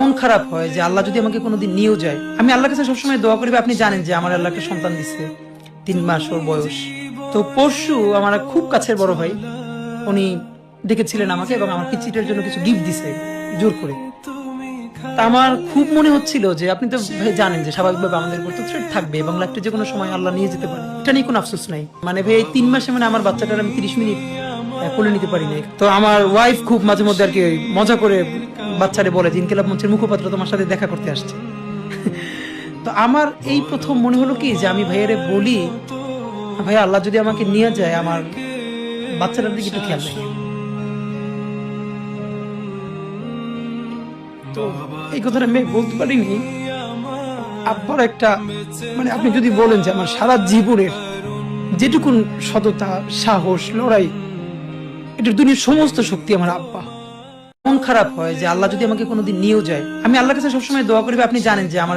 মন খারাপ হয় যে আল্লাহ যদি আমাকে কোনোদিন নিয়েও যায়। আমি আল্লাহর কাছে সবসময় দোয়া করি, আপনি জানেন যে আমার আল্লাহ একটা সন্তান দিচ্ছে, 3 মাস ওর বয়স। তো পরশু আমার এক খুব কাছের বড় ভাই, উনি ডেকেছিলেন আমাকে এবং আমার পিচিটার জন্য কিছু গিফট দিছে জোর করে। তা আমার খুব মনে হচ্ছিল যে আপনি তো ভাই জানেন যে স্বাভাবিকভাবে আমাদের উপর তো থ্রেট থাকবে এবং লাইফটা যে কোনো সময় আল্লাহ নিয়ে যেতে পারে, এটা নিয়ে কোনো আফসোস নাই। মানে ভাই এই 3 মাসে মানে আমার বাচ্চাটার আমি 30 মিনিট কোলে নিতে পারি নাই। তো আমার ওয়াইফ খুব মাঝে মধ্যে আর কি ওই মজা করে বাচ্চারে বলে যে ইনকিলাব মঞ্চের মুখপাত্র তোমার সাথে দেখা করতে আসছে। তো আমার এই প্রথম মনে হলো কি যে আমি ভাইয়ারে বলি, ভাই আল্লাহ যদি আমাকে নিয়ে যায় আমার বাচ্চাটার দিকে একটু খেয়াল রাখি। তো এই কথাটা আমি বলতে পারিনি। আব্বার একটা মানে আপনি যদি বলেন যে আমার সারা জীবনের যেটুকুন সততা, সাহস, লড়াই, এটার দুনিয়ার সমস্ত শক্তি আমার আব্বা। মন খারাপ হয় যে আল্লাহ যদি আমাকে কোনোদিন নিয়েও যায়। আমি আল্লাহর কাছে সবসময় দোয়া করি, আপনি জানেন যে আমার